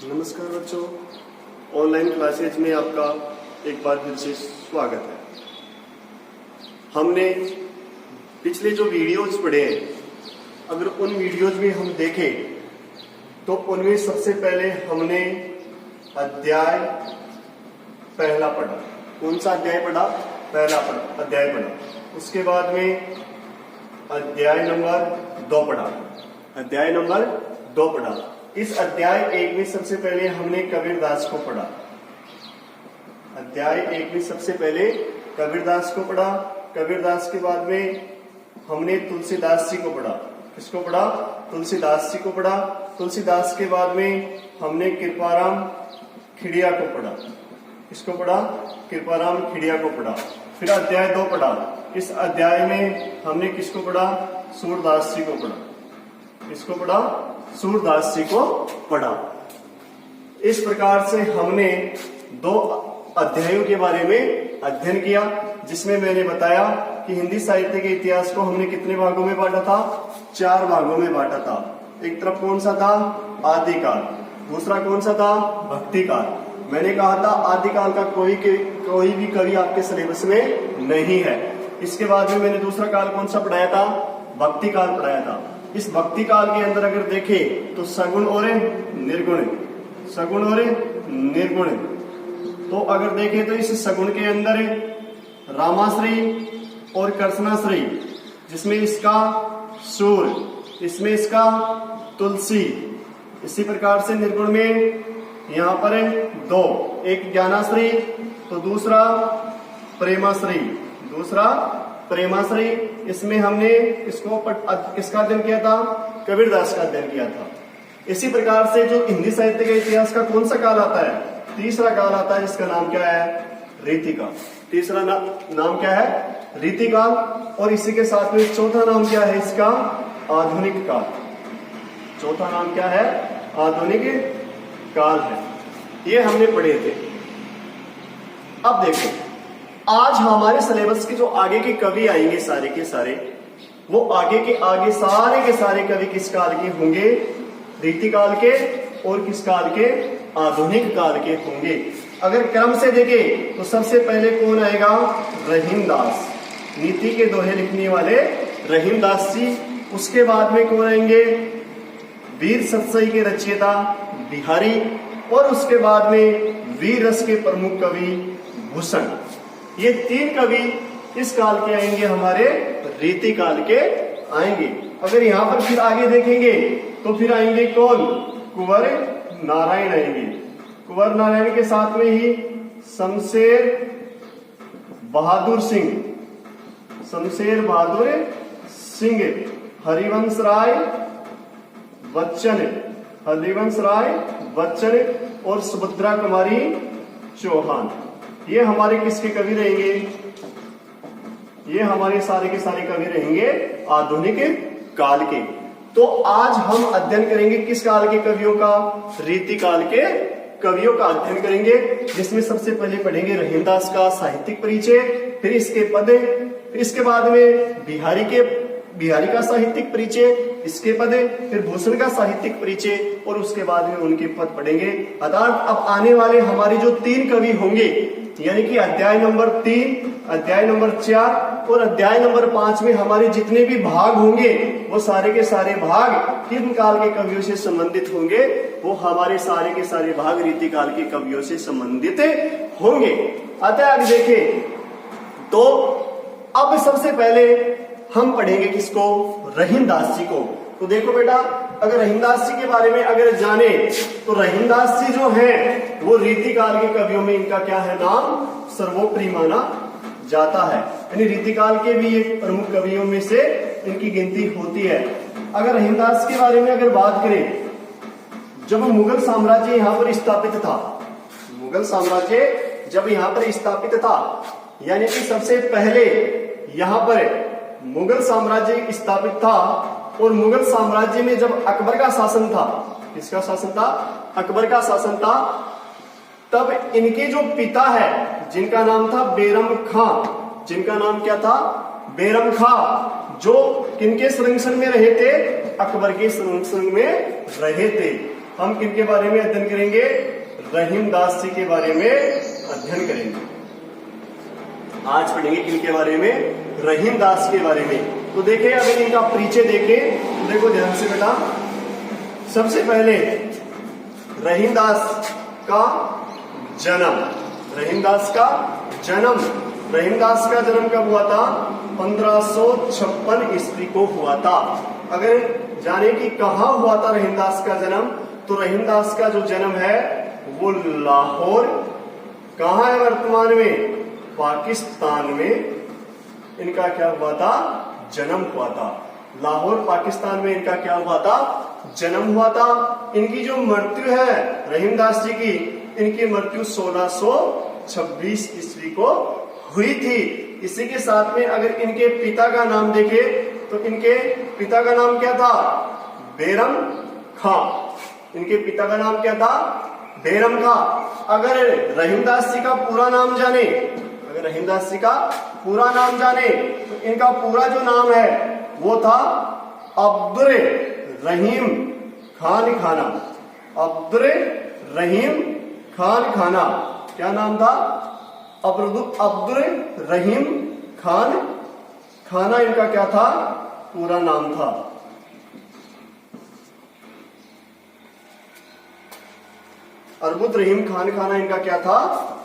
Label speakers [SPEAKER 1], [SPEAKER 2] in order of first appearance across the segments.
[SPEAKER 1] नमस्कार बच्चों, online classes में आपका एक बार फिर से स्वागत है। हमने पिछले जो वीडियोज पढ़े हैं, अगर उन वीडियोज में हम देखें तो उनमें सबसे पहले हमने अध्याय पहला पढ़ा। कौन सा अध्याय पढ़ा? पहला अध्याय पढ़ा। उसके बाद में अध्याय नंबर 2 पढ़ा। अध्याय नंबर 2 पढ़ा। इस अध्याय 1 में सबसे पहले हमने कबीरदास को पढ़ा। अध्याय 1 में सबसे पहले कबीरदास को पढ़ा। कबीरदास के बाद में हमने तुलसीदास जी को पढ़ा। किसको पढ़ा? तुलसीदास जी को पढ़ा। तुलसीदास के बाद में हमने कृपाराम खिड़िया को पढ़ा। किसको पढ़ा? कृपाराम खिड़िया को पढ़ा। फिर अध्याय 2 पढ़ा। इस अध्याय में हमने किसको पढ़ा? सूरदास जी को पढ़ा। किसको पढ़ा? सूरदास जी को पढ़ा। इस प्रकार से हमने 2 अध्यायों के बारे में अध्ययन किया, जिसमें मैंने बताया कि हिंदी साहित्य के इतिहास को हमने कितने भागों में बांटा था? 4 भागों में बांटा था। एक तरफ कौन सा था? आदिकाल। दूसरा कौन सा था? भक्तिकाल। मैंने कहा था आदिकाल का कोई भी कवि आपके सिलेबस में नहीं है। इसके बाद में मैंने दूसरा काल कौन सा पढ़ाया था? भक्तिकाल पढ़ाया था। इस भक्ति काल के अंदर अगर देखें तो सगुण और निर्गुण, सगुण और निर्गुण। तो अगर देखें तो इस सगुण के अंदर रामाश्री और कृष्णाश्री, जिसमें इसका सूर, इसमें इसका तुलसी। इसी प्रकार से निर्गुण में यहाँ पर 2, एक ज्ञानाश्री तो दूसरा प्रेमाश्री। दूसरा प्रेमाश्री। इसमें हमने किसका अध्ययन किया था? कबीरदास का अध्ययन किया था। इसी प्रकार से जो हिंदी साहित्य के इतिहास का कौन सा काल आता है? तीसरा काल आता है, जिसका नाम क्या है? रीतिकाल। तीसरा नाम क्या है? रीतिकाल। और इसी के साथ में चौथा नाम क्या है इसका? आधुनिक काल। चौथा नाम क्या है? आधुनिक काल है। ये हमने पढ़े थे। अब देखो, आज हमारे सिलेबस के जो आगे के कवि आएंगे सारे के सारे, वो आगे सारे के सारे कवि किस काल के होंगे? रीतिकाल के। और किस काल के? आधुनिक काल के होंगे। अगर क्रम से देखें तो सबसे पहले कौन आएगा? रहीमदास, नीति के दोहे लिखने वाले रहीमदास जी। उसके बाद में कौन आएंगे? वीर सतसई के रचयिता बिहारी। और उसके बाद में वीर रस के प्रमुख कवि भूषण। ये 3 कवि इस काल के आएंगे, हमारे रीति काल के आएंगे। अगर यहाँ पर फिर आगे देखेंगे तो फिर आएंगे कौन? कुंवर नारायण आएंगे। कुंवर नारायण के साथ में ही शमशेर बहादुर सिंह, शमशेर बहादुर सिंह, हरिवंश राय बच्चन, हरिवंश राय बच्चन और सुभद्रा कुमारी चौहान। ये हमारे किसके कवि रहेंगे? ये हमारे सारे के सारे कवि रहेंगे आधुनिक काल के। तो आज हम अध्ययन करेंगे किस काल के कवियों का? रीति काल के कवियों का अध्ययन करेंगे, जिसमें सबसे पहले पढ़ेंगे रहीमदास का साहित्यिक परिचय, फिर इसके पद, फिर इसके बाद में बिहारी का साहित्यिक परिचय, इसके पद, फिर भूषण का साहित्यिक परिचय, और उसके बाद में उनके पद पढ़ेंगे। अर्थात अब आने वाले हमारे जो 3 कवि होंगे, यानी कि अध्याय नंबर 3, अध्याय नंबर 4 और अध्याय नंबर 5 में हमारे जितने भी भाग होंगे, वो सारे के सारे भाग किन काल के कवियों से संबंधित होंगे? वो हमारे सारे के सारे भाग रीति काल के कवियों से संबंधित होंगे। अतः आगे देखें तो अब सबसे पहले हम पढ़ेंगे किसको? रहीमदास जी को। तो देखो बेटा, अगर रहीमदास जी के बारे में अगर जाने तो रहीमदास जी जो हैं वो रीति काल के कवियों में इनका क्या है? नाम सर्वोपरि माना जाता है। यानी रीति काल के भी एक प्रमुख कवियों में से इनकी गिनती होती है। अगर रहीमदास के बारे में अगर बात करें, जब मुगल साम्राज्य यहाँ पर स्थापित था, मुगल साम्राज्य जब यहाँ पर स्थापित था, यानी कि सबसे पहले यहाँ पर मुगल साम्राज्य स्थापित था, और मुगल साम्राज्य में जब अकबर का शासन था, किसका शासन था? अकबर का शासन था। तब इनके जो पिता है, जिनका नाम था बैरम खां, जिनका नाम क्या था? बैरम खां, जो किनके संरक्षण में रहे थे? अकबर के संरक्षण में रहे थे। हम किनके बारे में अध्ययन करेंगे? रहीमदास जी के बारे में अध्ययन करेंगे। आज पढ़ेंगे किनके बारे में? रहीमदास के बारे में। तो देखिए, अगर इनका परिचय देखें तो देखो ध्यान से बेटा, सबसे पहले रहीमदास का जन्म। रहीमदास का जन्म कब हुआ था? 1556 ईस्वी को हुआ था। अगर जाने कि कहाँ हुआ था रहीमदास का जन्म, तो रहीमदास का जो जन्म है वो लाहौर, कहाँ है वर्तमान में? पाकिस्तान में इनका क्या हुआ था? जन्म हुआ था। लाहौर पाकिस्तान में इनका क्या हुआ था? जन्म हुआ था। इनकी जो मृत्यु है रहीमदास जी की, इनकी मृत्यु 1626 ईस्वी को हुई थी। इसी के साथ में अगर इनके पिता का नाम देखे तो इनके पिता का नाम क्या था? बैरम खां। इनके पिता का नाम क्या था? बैरम खां। अगर रहीमदास जी का पूरा नाम जाने, तो इनका पूरा जो नाम है वो था अब्दुल रहीम खान खाना। अब्दुल रहीम खान खाना। क्या नाम था? अब्दुल रहीम खान खाना इनका क्या था? पूरा नाम था। अब्दुल रहीम खान खाना इनका क्या था?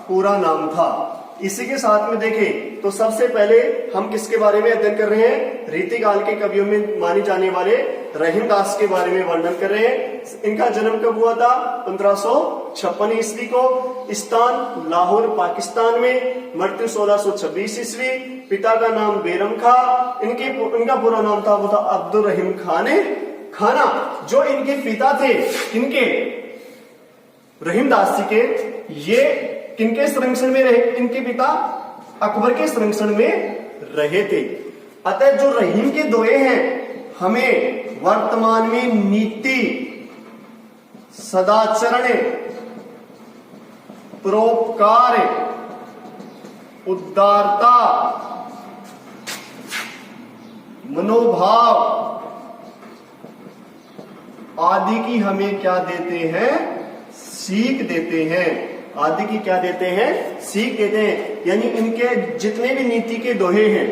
[SPEAKER 1] पूरा नाम था। इसी के साथ में देखें तो सबसे पहले हम किसके बारे में अध्ययन कर रहे हैं? रीतिकाल के कवियों में माने जाने वाले रहीमदास के बारे में वर्णन कर रहे हैं। इनका जन्म कब हुआ था? 1556 ईस्वी को, स्थान लाहौर पाकिस्तान में, मृत्यु 1626 ईस्वी। पिता का नाम बैरम खां, इनका पूरा नाम था वो था अब्दुल रहीम खाना। जो इनके पिता थे, इनके रहीमदास जी के, ये किनके संरक्षण में रहे? इनके पिता अकबर के संरक्षण में रहे थे। अतः जो रहीम के दोहे हैं, हमें वर्तमान में नीति, सदाचरण, परोपकार, उदारता, मनोभाव आदि की हमें क्या देते हैं? सीख देते हैं। आदि की क्या देते हैं? सीख देते हैं। यानी इनके जितने भी नीति के दोहे हैं,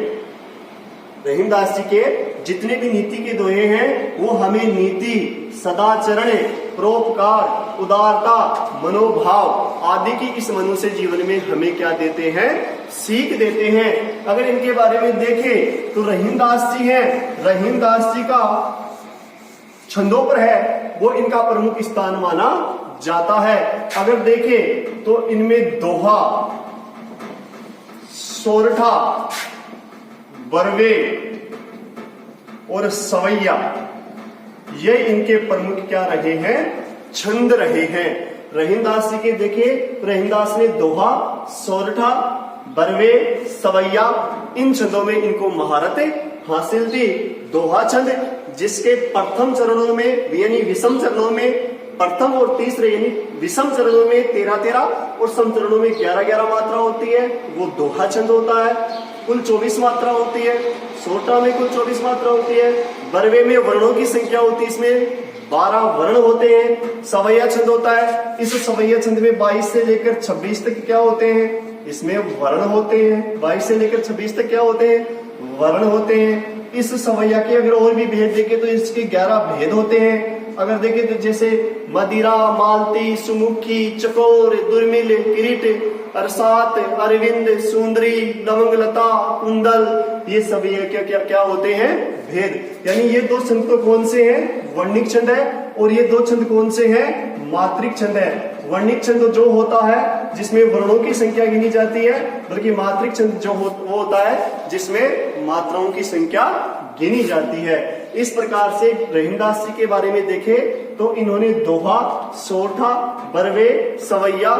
[SPEAKER 1] रहीमदास जी के जितने भी नीति के दोहे हैं, वो हमें नीति, सदाचरण, परोपकार, उदारता, मनोभाव आदि की इस मनुष्य जीवन में हमें क्या देते हैं? सीख देते हैं। अगर इनके बारे में देखें तो रहीमदास जी हैं, रहीमदास जी का छंदों पर है वो इनका प्रमुख स्थान माना जाता है। अगर देखें तो इनमें दोहा, सोरठा, बरवे और सवैया, ये इनके प्रमुख क्या रहे हैं? छंद रहे हैं। रहीमदास जी के देखिए, रहीमदास ने दोहा, सोरठा, बरवे, सवैया, इन छंदों में इनको महारत हासिल थी। दोहा छंद जिसके प्रथम चरणों में यानी विषम चरणों में, प्रथम और तीसरे यानी विषम चरणों में 13-13 और सम चरणों में 11-11 मात्रा होती है, वो दोहा छंद होता है। कुल 24 मात्रा होती है। सोरठा में कुल 24 मात्रा होती है। बरवे में वर्णों की संख्या होती है, इसमें 12 वर्ण होते हैं। सवैया छंद होता है। इस सवैया छंद में 22 से लेकर 26 तक क्या होते हैं? इसमें वर्ण होते हैं। 22 से लेकर 26 तक क्या होते हैं? वर्ण होते हैं। इस सवैया के अगर और भी भेद देखें तो इसके 11 भेद होते हैं। अगर देखें तो जैसे मदिरा, मालती, सुमुखी, चकोर, दुर्मिल, किरीट, अरसात, अरविंद, सुंदरी, लवंगलता, कुंदल, ये सभी क्या होते हैं? भेद। यानी ये दो छंद तो कौन से हैं? वर्णिक छंद है। और ये दो छंद कौन से हैं? मात्रिक छंद है। वर्णिक छंद जो होता है जिसमें वर्णों की संख्या गिनी जाती है, बल्कि मात्रिक छंद जो वो होता है जिसमें मात्राओं की संख्या गिनी जाती है। इस प्रकार से रहीमदास जी के बारे में देखें तो इन्होंने दोहा, सोरठा, बरवे, सवैया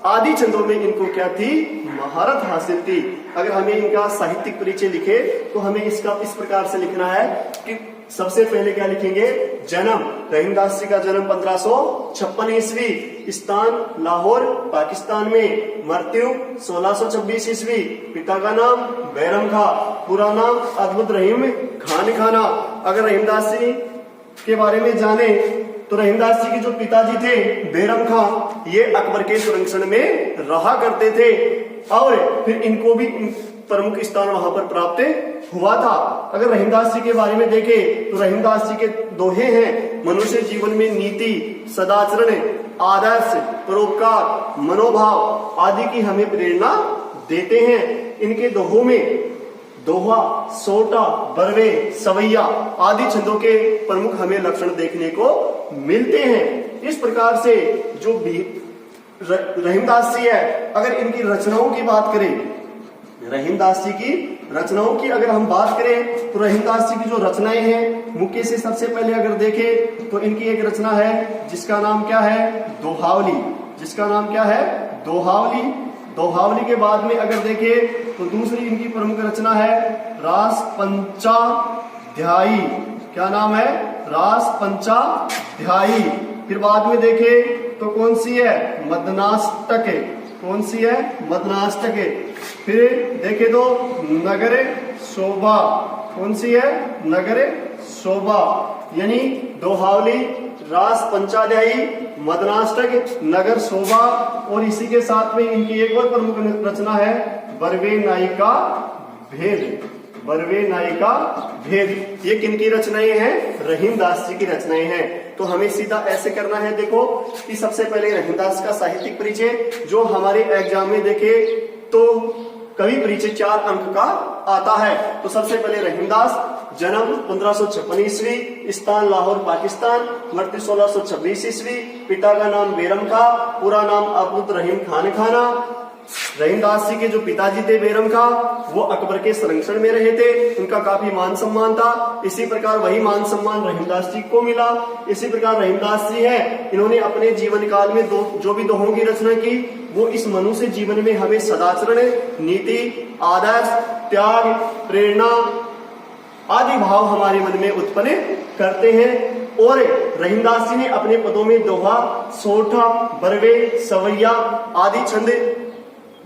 [SPEAKER 1] आदि छंदों में इनको क्या थी? महारत हासिल थी। अगर हमें इनका साहित्यिक परिचय लिखे तो हमें इसका इस प्रकार से लिखना है कि सबसे पहले क्या लिखेंगे? जन्म, रहीमदास जी का जन्म 1556 ईस्वी, स्थान लाहौर पाकिस्तान में, मृत्यु 1626 ईस्वी, पिता का नाम बैरम खां, पूरा नाम अब्दुल रहीम खान खाना। अगर रहीमदास जी के बारे में जाने तो रहीमदास जी के जो पिताजी थे बैरम खां, ये अकबर के संरक्षण में रहा करते थे और फिर इनको भी प्रमुख स्थान वहां पर प्राप्त हुआ था। अगर रहीमदास जी के बारे में देखें तो रहीमदास जी के दोहे हैं, मनुष्य जीवन में नीति, सदाचरण, आदर्श, परोपकार, मनोभाव आदि की हमें प्रेरणा देते हैं। इनके दोहों में दोहा, सोटा, बरवे, सवैया आदि छंदों के प्रमुख हमें लक्षण देखने को मिलते हैं। इस प्रकार से जो रहीमदास जी है, अगर इनकी रचनाओं की बात करें, रहीमदास जी की रचनाओं की अगर हम बात करें तो रहीमदास जी की जो रचनाएं हैं, मुख्य से सबसे पहले अगर देखें तो इनकी एक रचना है जिसका नाम क्या है, दोहावली। जिसका नाम क्या है, दोहावली। दोहावली के बाद में अगर देखें तो दूसरी इनकी प्रमुख रचना है रास पंचाध्यायी। क्या नाम है, रास पंचाध्यायी। फिर बाद में देखें तो कौन सी है, मदनाष्टक। कौन सी है, मदनाष्टक। फिर देखे तो नगर शोभा। कौन सी है, नगर शोभा। यानी दोहावली, रास पंचाध्यायी, मदनाष्टक, नगर शोभा और इसी के साथ में इनकी एक और प्रमुख रचना है बरवे नायिका भेद। बरवे नायिका भेद। ये किनकी रचनाएं हैं, रहीमदास जी की रचनाएं हैं। तो हमें सीधा ऐसे करना है, देखो कि सबसे पहले रहीमदास का साहित्यिक परिचय जो हमारे एग्जाम में देखे तो कवि परिचय 4 अंक का आता है। तो सबसे पहले रहीमदास, जन्म 1556 ईस्वी, स्थान लाहौर पाकिस्तान, मृत्यु 1626 ईस्वी, पिता का नाम बैरम खां, पूरा नाम अब्दुल रहीम खान खाना। रहीमदास जी के जो पिताजी थे बैरम खां, वो अकबर के संरक्षण में रहे थे, उनका काफी मान सम्मान था। इसी प्रकार वही मान सम्मान रहीमदास जी को मिला। इसी प्रकार रहीमदास जी है, इन्होंने अपने जीवन काल में जो भी दोहों की रचना की वो इस मनुष्य जीवन में हमें सदाचरण, नीति, आदर्श, त्याग, प्रेरणा आदि भाव हमारे मन में उत्पन्न करते हैं। और रहीमदास जी ने अपने पदों में दोहा, सोठा, बरवे, सवैया आदि छंद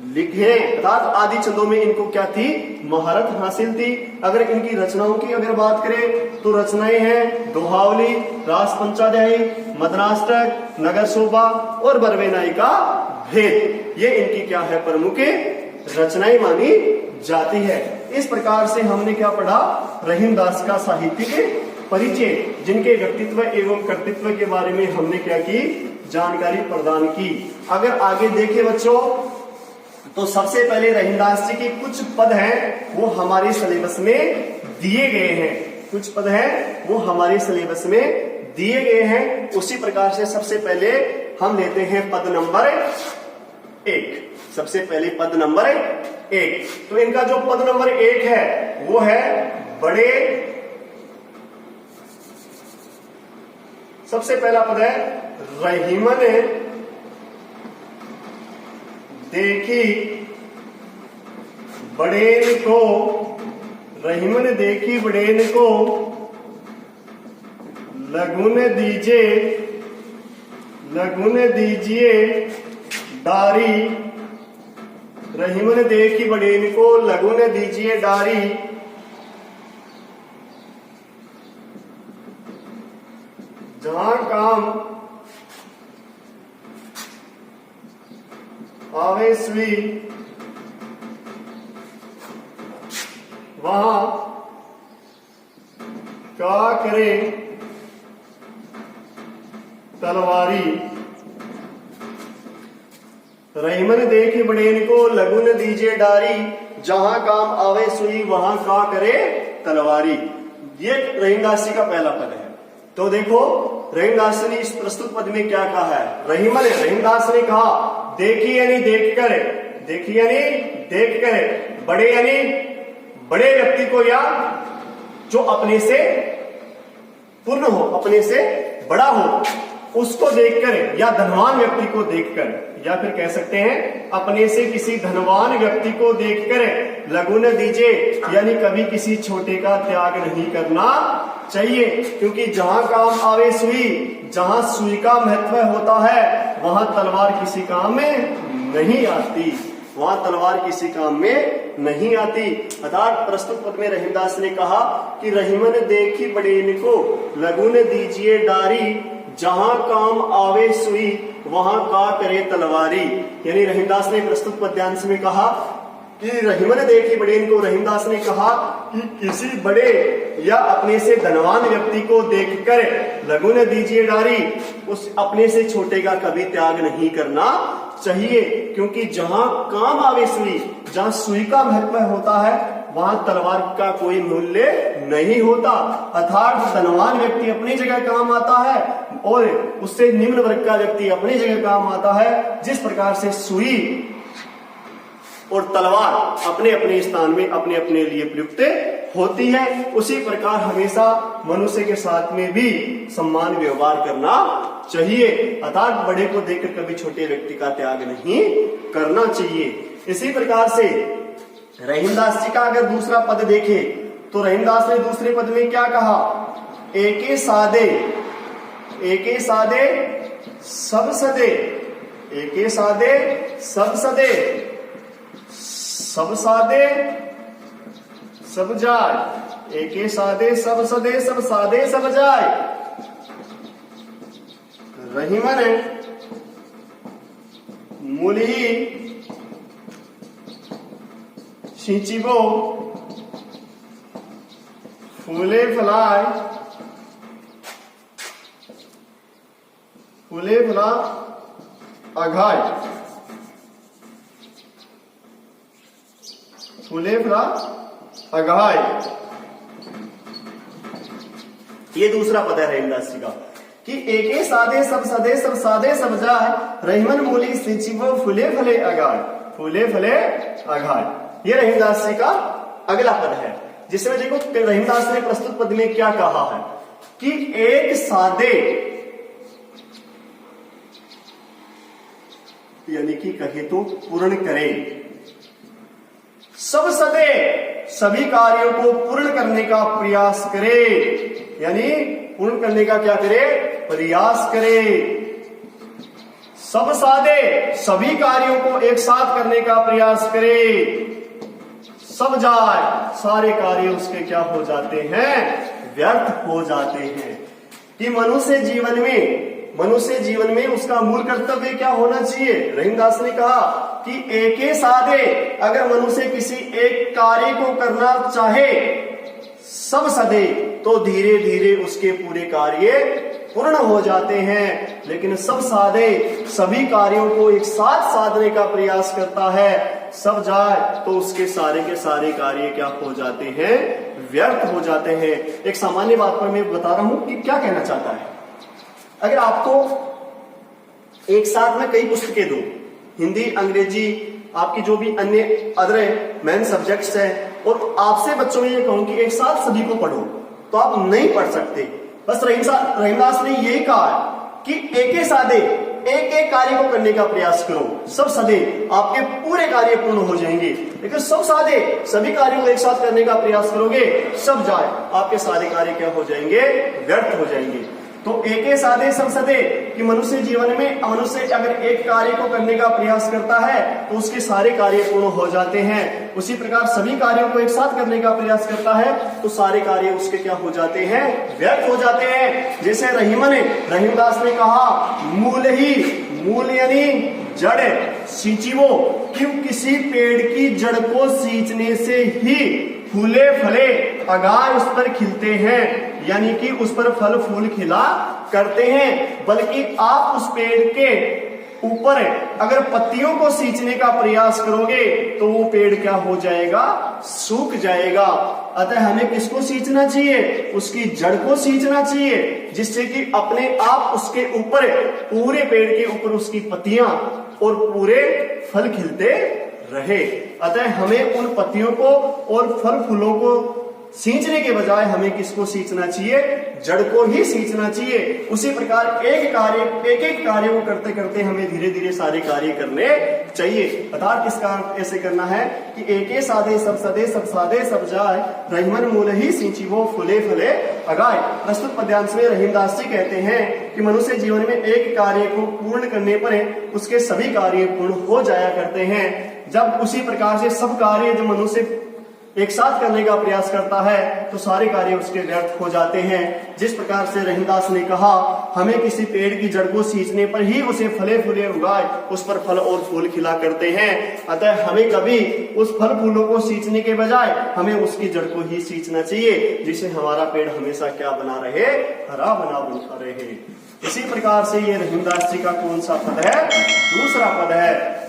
[SPEAKER 1] लिखे, अर्थात आदि छंदों में इनको क्या थी, महारत हासिल थी। अगर इनकी रचनाओं की अगर बात करें तो रचनाएं हैं दोहावली, रास पंचाध्यायी, मदनाष्टक, नगर शोभा और बरवे नायिका भेद। ये इनकी क्या है, प्रमुख रचनाएं मानी जाती है। इस प्रकार से हमने क्या पढ़ा, रहीमदास का साहित्यिक परिचय, जिनके व्यक्तित्व एवं कर्तृत्व के बारे में हमने क्या की, जानकारी प्रदान की। अगर आगे देखें बच्चों तो सबसे पहले रहीमदास जी के कुछ पद हैं वो हमारे सिलेबस में दिए गए हैं। कुछ पद हैं वो हमारे सिलेबस में दिए गए हैं। उसी प्रकार से सबसे पहले हम लेते हैं पद नंबर 1। सबसे पहले पद नंबर 1। तो इनका जो पद नंबर 1 है वो है बड़े। सबसे पहला पद है रहीमन देखी बड़ेन को। रहीमन देखी बड़ेन को लगुन दीजिए डारी। रहीमन देखी बड़ेन को लगुन दीजिए डारी। जहां काम आवे सुई वहां क्या करे तलवारी। रहीमन देखी बड़ेन को लगुन दीजिए डारी। जहां काम आवे सुई वहां का करे तलवारी। ये रहीमदास जी का पहला पद है। तो देखो रहीमदास ने इस प्रस्तुत पद में क्या कहा है, रहीमदास ने कहा देखी यानी देखकर, देखी यानी देखकर, बड़े यानी बड़े व्यक्ति को या जो अपने से पूर्ण हो, अपने से बड़ा हो, उसको देखकर या धनवान व्यक्ति को देखकर, या फिर कह सकते हैं अपने से किसी धनवान व्यक्ति को देखकर लगुन दीजिए यानी कभी किसी छोटे का त्याग नहीं करना चाहिए। क्योंकि जहां काम आवे सुई, जहां सुई का महत्व होता है वहां तलवार किसी काम में नहीं आती, वहां तलवार किसी काम में नहीं आती। अर्थात प्रस्तुत पद में रहीमदास ने कहा कि रहीमन देखी बड़ेन को लगुन दीजिए डारी। जहां काम आवे सुई वहां का करे तलवारी। यानी रहीमदास ने प्रस्तुत पद्यांश में कहा कि रहीमन देखी बड़े, इनको रहीमदास ने कहा कि किसी बड़े या अपने से धनवान व्यक्ति को देखकर लघु न दीजिए डारी, उस अपने से छोटे का कभी त्याग नहीं करना चाहिए। क्योंकि जहां काम आवे सुई, जहां सुई का महत्व होता है वहां तलवार का कोई मूल्य नहीं होता। अर्थात धनवान व्यक्ति अपनी जगह काम आता है और उससे निम्न वर्ग का व्यक्ति अपनी जगह काम आता है। जिस प्रकार से सुई और तलवार अपने अपने स्थान में अपने अपने लिए प्रयुक्त होती है, उसी प्रकार हमेशा मनुष्य के साथ में भी सम्मान व्यवहार करना चाहिए। अर्थात बड़े को देखकर कभी छोटे व्यक्ति का त्याग नहीं करना चाहिए। इसी प्रकार से रहीमदास जी का अगर दूसरा पद देखे तो रहीमदास ने दूसरे पद में क्या कहा, एके सादे सब सदे, एके सादे सब सदे, सब सादे सब जाय, एके सादे सब सदे, सब सादे सब जाय। रहीमन मूली सिंचिबो फूले फलाय, फूले फला अघाय, फूले फला अघाय। ये दूसरा पद है रहीमदास जी का कि एके सादे सब सदे, सब सादे सब जाय, रहीमन मूली सिंचिबो फूले फले अघाय, फूले फले अघाय। ये रहीमदास जी का अगला पद है, जिसमें देखो रहीमदास ने प्रस्तुत पद में क्या कहा है कि एक सादे, यानी कि कहे तो पूर्ण करे, सब सदे सभी कार्यों को पूर्ण करने का प्रयास करे, यानी पूर्ण करने का क्या करे, प्रयास करे। सब सादे सभी कार्यों को एक साथ करने का प्रयास करे, सब जाए सारे कार्य उसके क्या हो जाते हैं, व्यर्थ हो जाते हैं। कि मनुष्य जीवन में उसका मूल कर्तव्य क्या होना चाहिए। रहीमदास ने कहा कि एके सादे, अगर मनुष्य किसी एक कार्य को करना चाहे सब सदे, तो धीरे धीरे उसके पूरे कार्य पूर्ण हो जाते हैं। लेकिन सब सादे सभी कार्यों को एक साथ साधने का प्रयास करता है, सब जाए तो उसके सारे के सारे कार्य क्या हो जाते हैं, व्यर्थ हो जाते हैं। एक सामान्य बात पर मैं बता रहा हूं कि क्या कहना चाहता है। अगर आपको एक साथ में कई पुस्तकें दो, हिंदी, अंग्रेजी, आपकी जो भी अन्य अदर मेन सब्जेक्ट्स हैं, और आपसे बच्चों में ये कहूं कि एक साथ सभी को पढ़ो, तो आप नहीं पढ़ सकते। बस रहीमदास ने यही कहा कि एके सादे एक एक कार्य को करने का प्रयास करो, सब सदे आपके पूरे कार्य पूर्ण हो जाएंगे। लेकिन सब सादे सभी कार्यों को एक साथ करने का प्रयास करोगे, सब जाए आपके सारे कार्य क्या हो जाएंगे, व्यर्थ हो जाएंगे। तो एके सादे सब सदे कि मनुष्य जीवन में मनुष्य अगर एक कार्य को करने का प्रयास करता है तो उसके सारे कार्य पूर्ण हो जाते हैं। उसी प्रकार सभी कार्यों को एक साथ करने का प्रयास करता है तो सारे कार्य उसके क्या हो जाते हैं, व्यर्थ हो जाते हैं। जैसे रहीमदास ने कहा मूल यानी जड़ सींचिवो, क्यों किसी पेड़ की जड़ को सींचने से ही फूले फले अगार उस पर खिलते हैं, यानी कि उस पर फल फूल खिला करते हैं। बल्कि आप उस पेड़ के ऊपर अगर पत्तियों को सींचने का प्रयास करोगे तो वो पेड़ क्या हो जाएगा, सूख जाएगा। अतः हमें किसको सींचना चाहिए, उसकी जड़ को सींचना चाहिए, जिससे कि अपने आप उसके ऊपर पूरे पेड़ के ऊपर उसकी पत्तियां और पूरे फल खिलते रहे। अतः हमें उन पत्तियों को और फल फूलों को सींचने के बजाय हमें किसको सींचना चाहिए, जड़ को ही सींचना चाहिए। उसी प्रकार एक कार्य को करते करते हमें धीरे धीरे सारे कार्य करने चाहिए। अर्थात किस कारण ऐसे करना है कि एके सादे सब सदे, सब सादे सब जाय, रहीमन मूल ही सींचिबो फूले फले अगाय। प्रस्तुत पद्यांश में रहीमदास जी कहते हैं कि मनुष्य जीवन में एक कार्य को पूर्ण करने पर उसके सभी कार्य पूर्ण हो जाया करते हैं। जब उसी प्रकार से सब कार्य जो मनुष्य एक साथ करने का प्रयास करता है तो सारे कार्य उसके व्यर्थ हो जाते हैं। जिस प्रकार से रहीमदास ने कहा, हमें किसी पेड़ की जड़ को सींचने पर ही उसे फले फूले उगाए, उस पर फल और फूल खिला करते हैं। अतः हमें कभी उस फल फूलों को सींचने के बजाय हमें उसकी जड़ को ही सींचना चाहिए, जिससे हमारा पेड़ हमेशा क्या बना रहे, हरा बना रहे। इसी प्रकार से ये रहीमदास जी का कौन सा पद है, दूसरा पद है।